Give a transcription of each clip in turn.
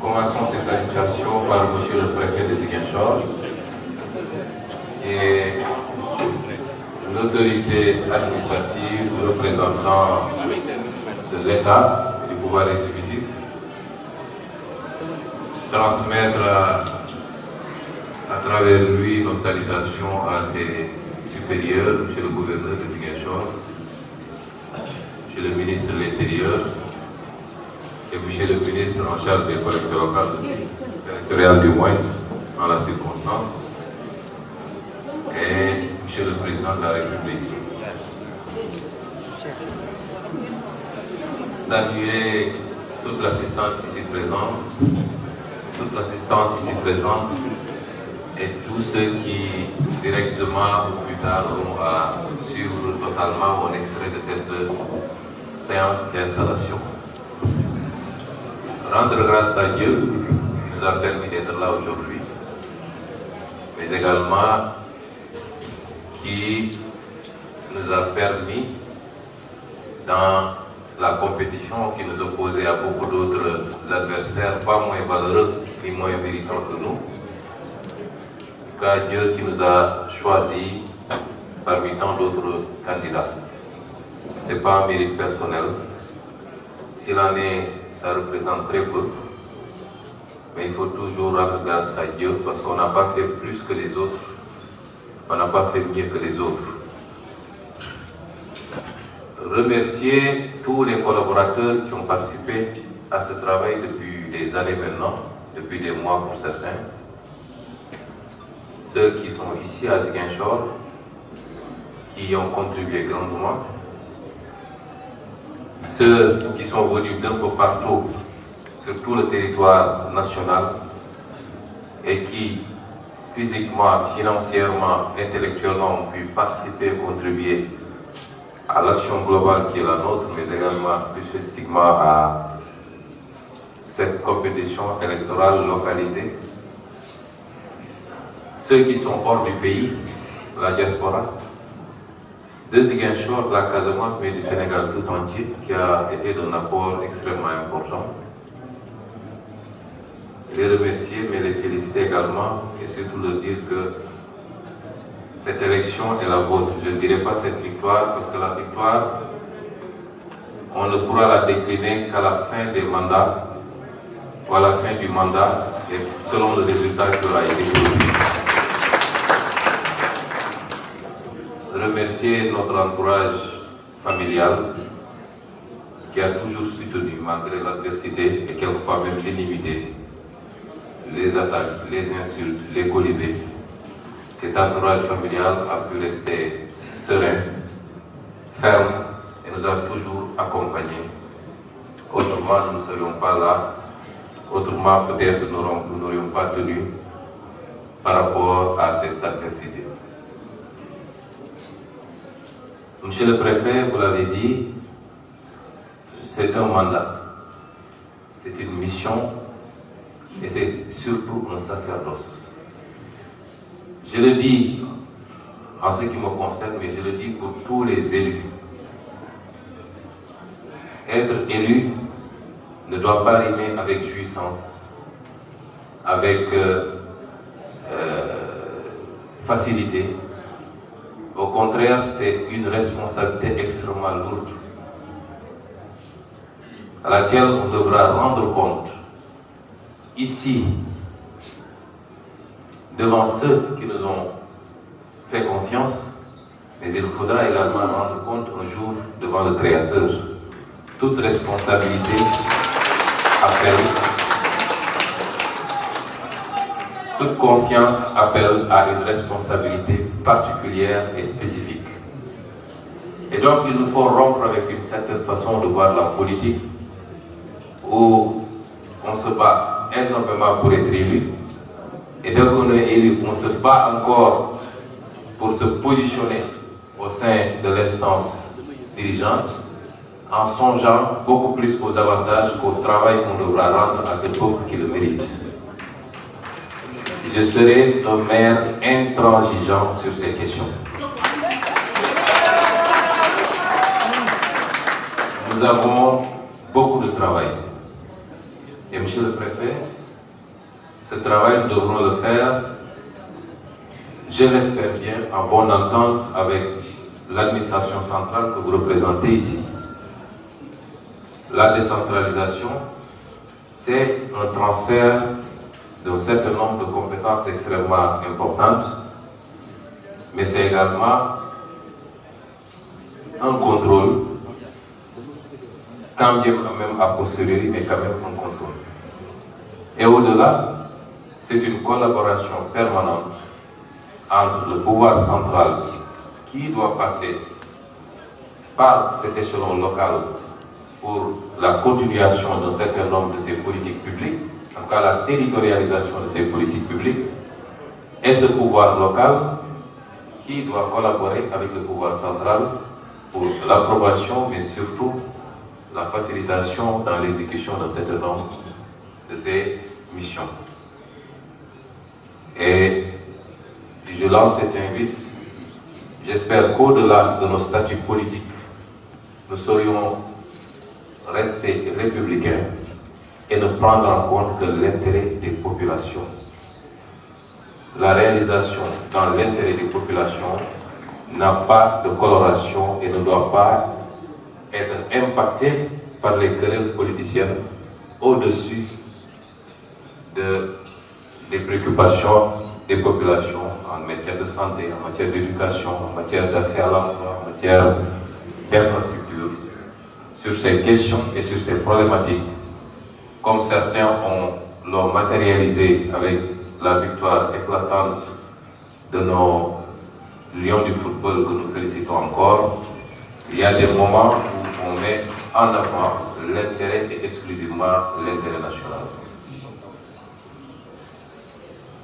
commençons ces salutations par monsieur le préfet de Ziguinchor et l'autorité administrative représentant de l'État et du pouvoir exécutif, transmettre à travers lui nos salutations à ses supérieurs, monsieur le gouverneur de Ziguinchor, monsieur le ministre de l'Intérieur et monsieur le ministre en charge des collectivités locales aussi, territoriales du moins en la circonstance, et monsieur le président de la République. Saluer toute l'assistance ici présente, toute l'assistance ici présente et tous ceux qui directement ou plus tard auront à suivre totalement mon extrait de cette séance d'installation. Rendre grâce à Dieu qui nous a permis d'être là aujourd'hui, mais également qui nous a permis dans la compétition qui nous opposait à beaucoup d'autres adversaires, pas moins valeureux ni moins méritants que nous, qu'à Dieu qui nous a choisis parmi tant d'autres candidats. Ce n'est pas un mérite personnel. S'il en est, ça représente très peu. Mais il faut toujours rendre grâce à Dieu parce qu'on n'a pas fait plus que les autres. On n'a pas fait mieux que les autres. Remercier tous les collaborateurs qui ont participé à ce travail depuis des années maintenant, depuis des mois pour certains. Ceux qui sont ici à Ziguinchor, qui y ont contribué grandement. Ceux qui sont venus d'un peu partout, sur tout le territoire national, et qui, physiquement, financièrement, intellectuellement, ont pu participer et contribuer à l'action globale qui est la nôtre, mais également plus spécifiquement à cette compétition électorale localisée. Ceux qui sont hors du pays, la diaspora, de Ziguinchor, de la Casamance, mais du Sénégal tout entier, qui a été d'un apport extrêmement important. Les remercier, mais les féliciter également, et surtout leur dire que cette élection est la vôtre. Je ne dirai pas cette victoire, parce que la victoire, on ne pourra la décliner qu'à la fin des mandats, ou à la fin du mandat, et selon le résultat qui aura été produit. Remercier notre entourage familial qui a toujours soutenu malgré l'adversité et quelquefois même l'inimité, les attaques, les insultes, les colibés. Cet entourage familial a pu rester serein, ferme et nous a toujours accompagnés. Autrement, nous ne serions pas là. Autrement, peut-être nous n'aurions pas tenu par rapport à cette adversité. Monsieur le préfet, vous l'avez dit, c'est un mandat, c'est une mission et c'est surtout un sacerdoce. Je le dis en ce qui me concerne, mais je le dis pour tous les élus. Être élu ne doit pas rimer avec jouissance, avec facilité. Au contraire, c'est une responsabilité extrêmement lourde à laquelle on devra rendre compte ici, devant ceux qui nous ont fait confiance, mais il faudra également rendre compte un jour devant le Créateur. Toute responsabilité appelle, toute confiance appelle à une responsabilité particulière et spécifique. Et donc il nous faut rompre avec une certaine façon de voir la politique où on se bat énormément pour être élu et dès qu'on est élu, on se bat encore pour se positionner au sein de l'instance dirigeante en songeant beaucoup plus aux avantages qu'au travail qu'on devra rendre à ce peuple qui le mérite. Je serai un maire intransigeant sur ces questions. Nous avons beaucoup de travail. Et Monsieur le Préfet, ce travail, nous devrons le faire, je l'espère bien, en bonne entente avec l'administration centrale que vous représentez ici. La décentralisation, c'est un transfert d'un certain nombre de compétences extrêmement importantes, mais c'est également un contrôle, quand bien même a posteriori, mais quand même un contrôle. Et au-delà, c'est une collaboration permanente entre le pouvoir central qui doit passer par cet échelon local pour la continuation d'un certain nombre de ces politiques publiques, en tout cas la territorialisation de ces politiques publiques, et ce pouvoir local qui doit collaborer avec le pouvoir central pour l'approbation, mais surtout la facilitation dans l'exécution d'un certain nombre de ces missions. Et je lance cette invite. J'espère qu'au-delà de nos statuts politiques, nous saurions rester républicains et ne prendre en compte que l'intérêt des populations. La réalisation dans l'intérêt des populations n'a pas de coloration et ne doit pas être impactée par les querelles politiciennes au-dessus des préoccupations des populations en matière de santé, en matière d'éducation, en matière d'accès à l'emploi, en matière d'infrastructure. Sur ces questions et sur ces problématiques, comme certains l'ont matérialisé avec la victoire éclatante de nos lions du football que nous félicitons encore, il y a des moments où on met en avant l'intérêt et exclusivement l'intérêt national.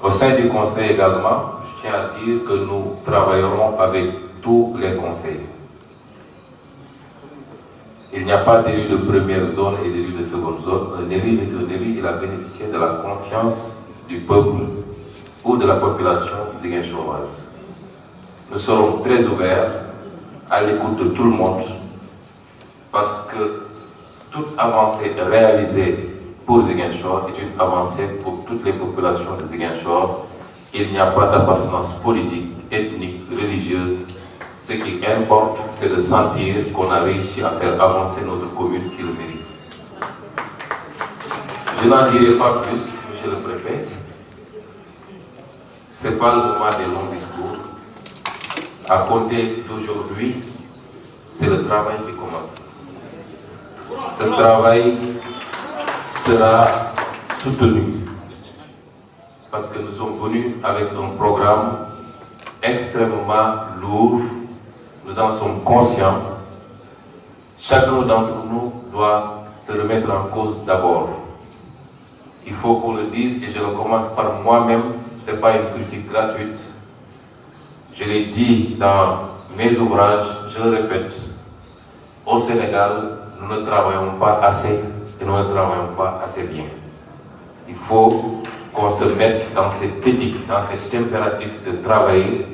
Au sein du Conseil également, je tiens à dire que nous travaillerons avec tous les conseils. Il n'y a pas d'élu de première zone et d'élu de seconde zone. Un élu est un élu, il a bénéficié de la confiance du peuple ou de la population ziguinchoroise. Nous serons très ouverts à l'écoute de tout le monde parce que toute avancée réalisée pour Ziguinchor est une avancée pour toutes les populations de Ziguinchor. Il n'y a pas d'appartenance politique, ethnique, religieuse. Ce qui importe, c'est de sentir qu'on a réussi à faire avancer notre commune qui le mérite. Je n'en dirai pas plus, Monsieur le Préfet. Ce n'est pas le moment des longs discours. À compter d'aujourd'hui, c'est le travail qui commence. Ce travail sera soutenu parce que nous sommes venus avec un programme extrêmement lourd. Nous en sommes conscients. Chacun d'entre nous doit se remettre en cause d'abord. Il faut qu'on le dise et je le commence par moi-même. Ce n'est pas une critique gratuite. Je l'ai dit dans mes ouvrages, je le répète. Au Sénégal, nous ne travaillons pas assez et nous ne travaillons pas assez bien. Il faut qu'on se mette dans cette éthique, dans cet impératif de travailler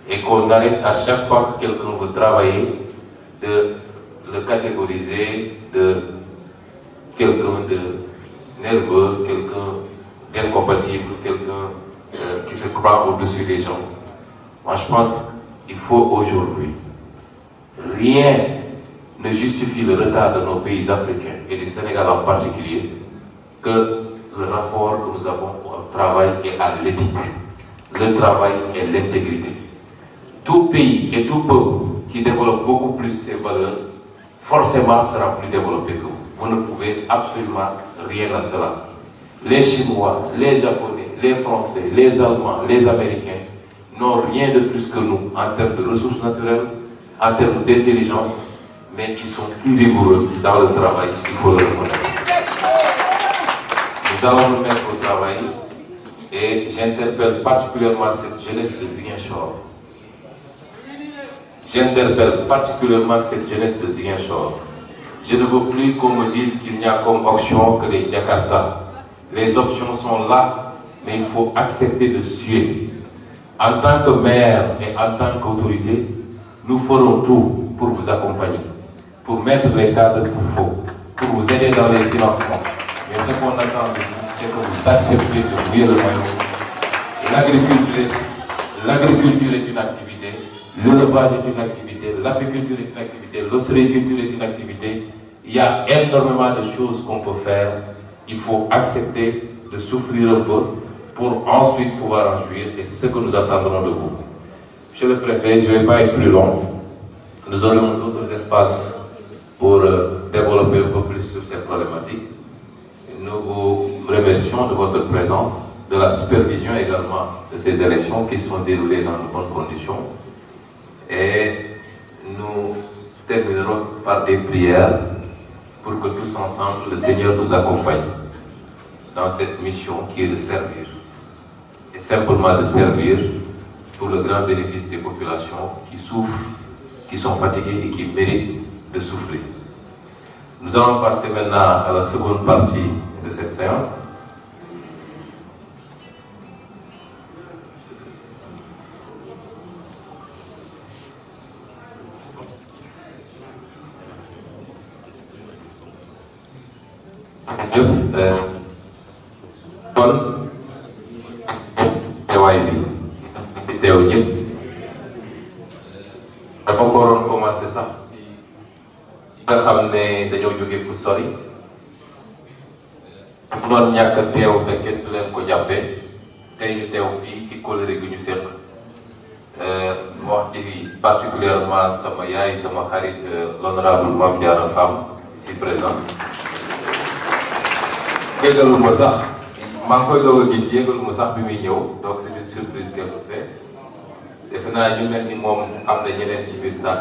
et qu'on arrête à chaque fois que quelqu'un veut travailler de le catégoriser de quelqu'un de nerveux, quelqu'un d'incompatible, quelqu'un qui se croit au-dessus des gens. Moi je pense qu'il faut aujourd'hui, rien ne justifie le retard de nos pays africains et du Sénégal en particulier que le rapport que nous avons au travail et à l'éthique, le travail et l'intégrité. Tout pays et tout peuple qui développe beaucoup plus ses valeurs, forcément sera plus développé que vous. Vous ne pouvez absolument rien à cela. Les Chinois, les Japonais, les Français, les Allemands, les Américains n'ont rien de plus que nous en termes de ressources naturelles, en termes d'intelligence, mais ils sont plus rigoureux dans le travail, il faut le reconnaître. Nous allons nous mettre au travail et j'interpelle particulièrement cette jeunesse de Ziguinchor. J'interpelle particulièrement cette jeunesse de Ziguinchor. Je ne veux plus qu'on me dise qu'il n'y a comme option que les Jakarta. Les options sont là, mais il faut accepter de suer. En tant que maire et en tant qu'autorité, nous ferons tout pour vous accompagner, pour mettre les cadres qu'il faut, pour vous aider dans les financements. Mais ce qu'on attend de vous, c'est que vous acceptez de mouiller le maillot. L'agriculture est une activité, l'élevage est une activité, l'apiculture est une activité, l'ostréiculture est une activité. Il y a énormément de choses qu'on peut faire. Il faut accepter de souffrir un peu pour ensuite pouvoir en jouir. Et c'est ce que nous attendrons de vous. Monsieur le préfet, je ne vais pas être plus long. Nous aurons d'autres espaces pour développer un peu plus sur cette problématique. Nous vous remercions de votre présence, de la supervision également de ces élections qui sont déroulées dans de bonnes conditions. Et nous terminerons par des prières pour que tous ensemble, le Seigneur nous accompagne dans cette mission qui est de servir. Et simplement de servir pour le grand bénéfice des populations qui souffrent, qui sont fatiguées et qui méritent de souffler. Nous allons passer maintenant à la seconde partie de cette séance. kon teewaay bi teew ñëpp dafa ko waroon commencé sax nga xam ne dañoo jóge fu sori bu doon ñàkk a teew te kenn du leen ko jàppee tey ñu teew fii ci kóllëre gi ñu séq wax ci particulièrement sama yaay sama xarit l'honorable Mame Diarra Fam ici présent. yëgaluma sax maa ngi koy doog a gis yëgaluma sax bi muy ñëw donc c'est une surprise qu'elle nous fait defe naa ñu mel ni moom am na ñeneen ci biir sax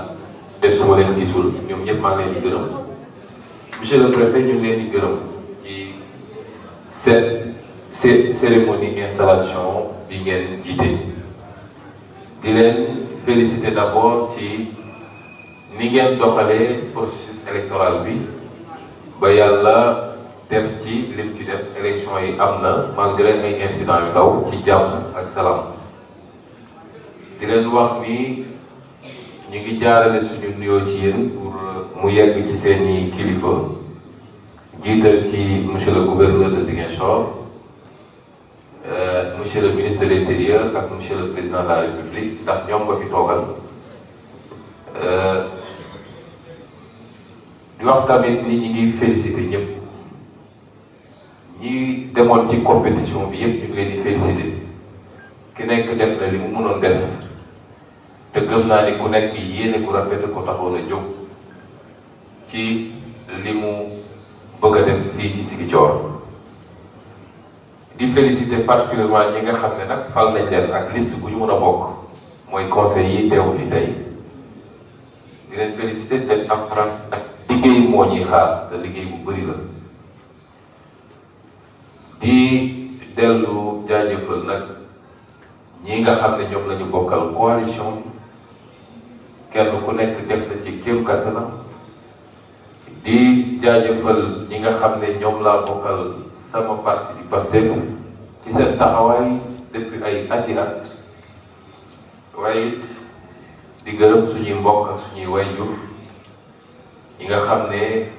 peut-être su ma leen gisul ñoom ñëpp maa ngi leen di gërëm monsieur le préfet ñu ngi leen di gërëm ci cette cérémonie installation bi ngeen jiite di leen féliciter d'abord ci ni ngeen doxalee processus électoral bi ba yàlla def ci lim ci def élection yi am na malgré ay incidents yu ndaw ci jàmm ak salaam di leen wax ni ñu ngi jaarale suñu nuyoo ci yéen pour mu yegg ci seeni kilifa jiital ci monsieur le gouverneur de Ziguinchor monsieur le ministre de l'intérieur ak monsieur le président de la république ndax ñoom nga fi toogal di wax tamit ni ñi ngi féliciter ñëpp ñi demoon ci compétition bi yëpp ñu ngi leen di féliciter ki nekk def na li mu mënoon def te gëm naa ni ku nekk yéene ku rafet ko taxoon a jóg ci li mu bëgg a def fii ci Ziguinchor di féliciter particulièrement ñi nga xam ne nag fal nañ leen ak liste bu ñu mën a bokk mooy conseil yi teew fi tey di leen féliciter te am liggéey moo ñuy xaar te liggéey bu bëri la di dellu jaajëfal nag ñi nga xam ne ñoom la ñu bokkal coalition kenn ku nekk def na ci kéem kattanam di jaajëfal ñi nga xam ne ñoom laa bokkal sama parti di Pastef ci seen taxawaay depuis ay ati at waaye it di gërëm suñuy mbokk ak suñuy wayjur ñi nga xam ne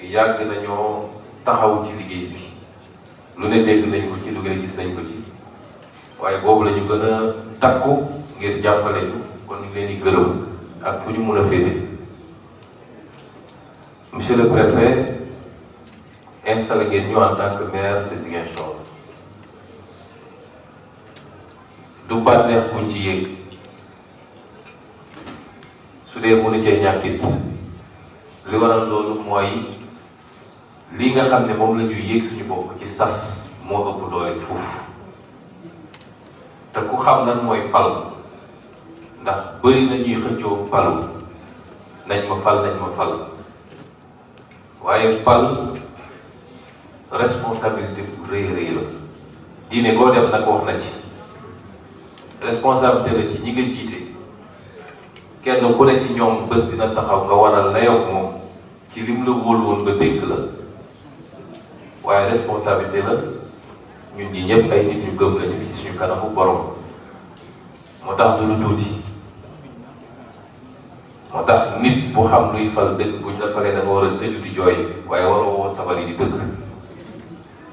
yàgg nañoo taxaw ci liggéey bi lu ne dégg nañ ko ci lu ne gis nañ ko ci waaye boobu la ñu gën a takku ngir jàppale ñu kon ñu leen di gërëm ak fu ñu mun a féete. Monsieur le préfet installé ngeen ñu en tant que maire de Ziguinchor du bànneex kuñ ci yéeg su dee mënu cee ñàkkit li waral loolu mooy lii nga xam ne moom la ñuy yéeg suñu bopp ci sas moo ëpp doole fuuf te ku xam lan mooy pal ndax bëri na ñuy xëccoo palu nañ ma fal waaye pal responsabilité bu rëy rëy la diine goo dem nag wax na ci responsabilité la ci ñi nga jiite kenn ku ne ci ñoom bés dina taxaw nga war a layoo moom ci lim la wóolu woon nga dénk la waaye responsabilité la ñun ñi ñëpp ay nit ñu gëm lañu ci suñu kanamu borom moo tax du lu tuuti moo tax nit bu xam luy fal dëgg buñ la falee da nga war a tëju di jooy waaye waroo woo sabar yi di dëgg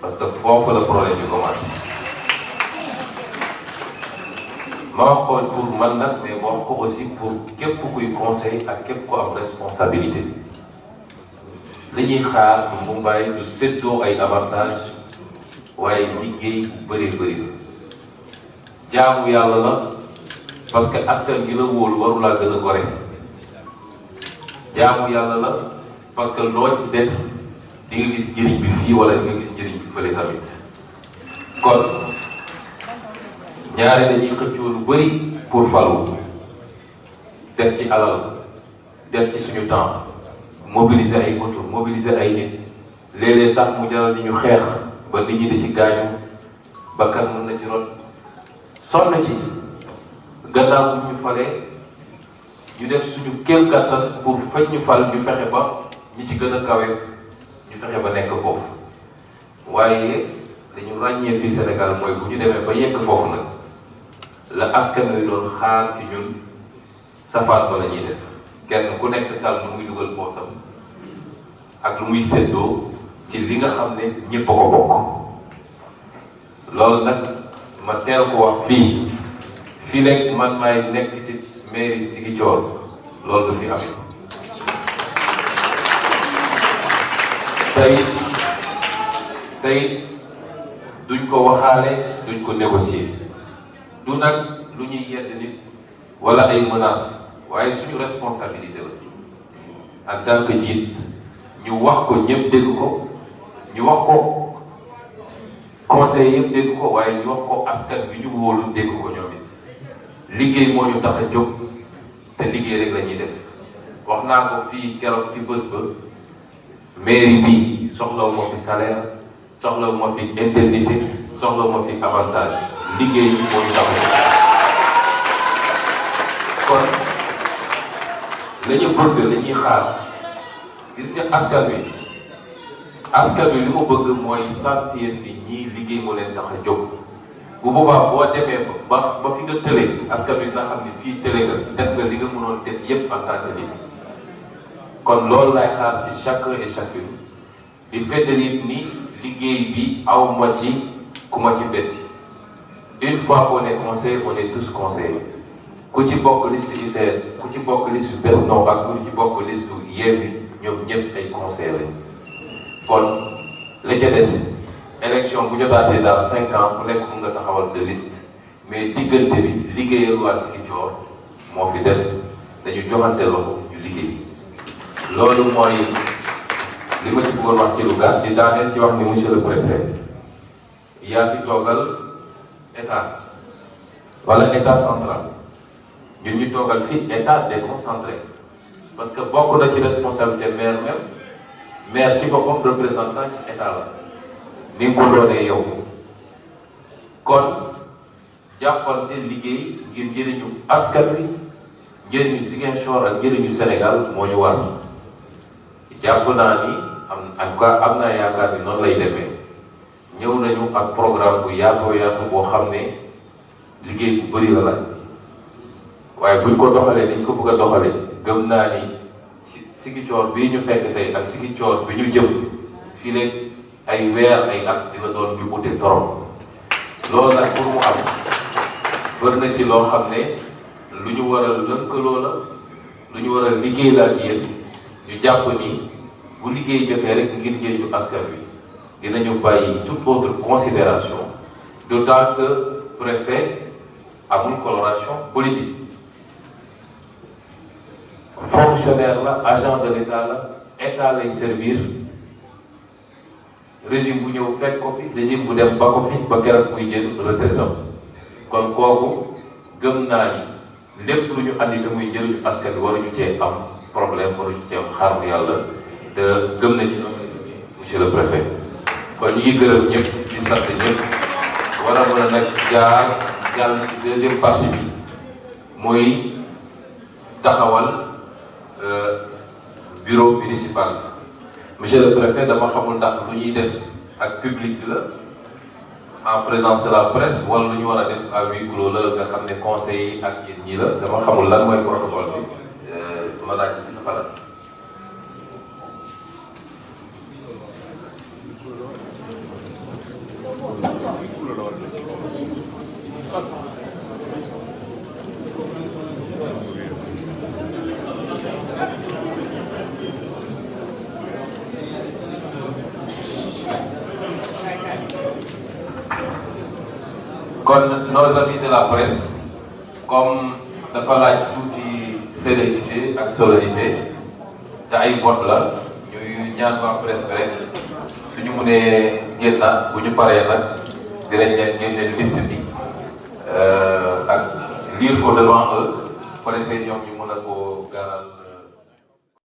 parce que foofu la problème bi commencé ma wax ko pour man nag mais ma wax ko aussi pour képp kuy conseil ak képp ku am responsabilité li ñuy xaar bu Mbaye du séddoo ay avantage waaye liggéey bu bëree bëri jaamu yàlla la parce que askan gi la wóolu warulaa gën a gore jaamu yàlla la parce que loo ci def di nga gis njëriñ bi fii wala di nga gis njëriñ bi fële tamit kon ñaari dañuy xëccoo lu bëri pour falu def ci alal def ci suñu temps mobiliser ay moto mobiliser ay nit léeg-léeg sax mu jaral ni ñu xeex ba nit ñi di ci gaañu bakkan mën na ci rot sonn ci gannaaw bu ñu falee ñu def suñu kéem kattan pour fañ ñu fal ñu fexe ba ñi ci gën a kawe ñu fexe ba nekk foofu waaye dañu ràññee fii Sénégal mooy bu ñu demee ba yegg foofu nag la askan wi doon xaar ci ñun safaan ba la ñuy def kenn ku nekk tal lu muy dugal poosam ak lu muy séddoo ci li nga xam ne ñëpp a ko bokk loolu nag ma teel ko wax fii rek man maay nekk ci mairie Ziguinchor loolu du fi am tey duñ ko waxaale duñ ko négocier du nag lu ñuy yedd nit wala ay menaces waaye suñu responsabilité la en tant que njiit ñu wax ko ñëpp dégg ko ñu wax ko conseil yëpp dégg ko waaye ñu wax ko askan bi ñu wóolu dégg ko ñoom it liggéey moo ñu tax a jóg te liggéey rek la ñuy def wax naa ko fii keroog ci bés ba mairie bi soxlawu ma fi salaire soxlawu ma fi indemnité soxlawu ma fi avantage liggéey moo ñu tax a jóg kon la ñu bëgg la ñuy xaar gis nga askan wi li mu bëgg mooy sentir ni ñii liggéey moo leen tax a jóg bu boobaa boo demee ba fi nga tële askan wi dina xam ni fii tële nga def nga li nga mënoon def yépp en tant que nit kon loolu lay xaar ci chacun et chacune di feddali ni liggéey bi aw ma ci ku ma ci betti une fois qu'on est conseiller on est tous conseillers ku ci bokk liste UCS ku ci bokk liste Benno ak ku ci bokk liste Yewwi ñoom ñëpp ay conseillers lañ kon la ca des élection bu jotaatee dans 5 ans ku nekk mun nga taxawal sa liste mais diggante bi liggéeyal waa Ziguinchor moo fi des dañu joxante loxo ñu liggéey loolu mooy li ma ci bëggoon wax ci lu gàtt di daaneel ci wax ni monsieur le préfet yaa fi toogal état wala état central ñun ñu toogal fii état déconcentré parce que bokk na ci responsabilité maire ci boppam représentant ci état la ni nga ko doonee yow kon jàppante liggéey ngir njëriñu askan wi njëriñu Ziguinchor ak njëriñu Sénégal moo ñu war jàpp naa ni en tout cas am naa yaakaar ni noonu lay demee ñëw nañu ak programme bu yaatu boo xam ne liggéey bu bëri la laaj waaye buñ ko doxalee dañ ko bëgg a doxalee gëm naa ni Ziguinchor bii ñu fekk tey ak Ziguinchor bi ñu jëm fii léegi ay weer ay at dina doon ñu ute torop loolu nag pour mu am bër na ci loo xam ne lu ñu war a lënkaloo la lu ñu war a liggéey la ak yéen ñu jàpp ni bu liggéey jotee rek ngir njëriñu askan wi dinañu bàyyi toute autre considération d'autant que préfet amul coloration politique fonctionnaire la agent de l'état la état lay servir régime bu ñëw fekk ko fi régime bu dem ba ko fi ba keroog muy jël retraitam kon kooku gëm naa ni lépp lu ñu andi te muy njëriñu askan wi waruñu cee am problème waruñu cee am xaar yàlla te gëm nañu noonu monsieur le préfet kon ñu ngi gërëm ñëpp di sant ñëpp war a mën a nag jàll ci deuxième partie bi muy taxawal bureau municipal monsieur le préfet dama xamul ndax lu ñuy def ak public bi la en présence de la presse wala lu ñu war a def à huis clos la nga xam ne conseil yi ak yéen ñii la dama xamul lan mooy protocole bi ma laaj ci sa xalaat. Nos amis de la presse, comme dafa laaj tuuti sérénité ak solennité te ay vote la ñuy ñaan waa presse bi rek suñu mënee génnaat bu ñu paree nag dinañ leen génne liste bi ak lire ko devant eux, ko defee ñoom ñu mën a koo gaaral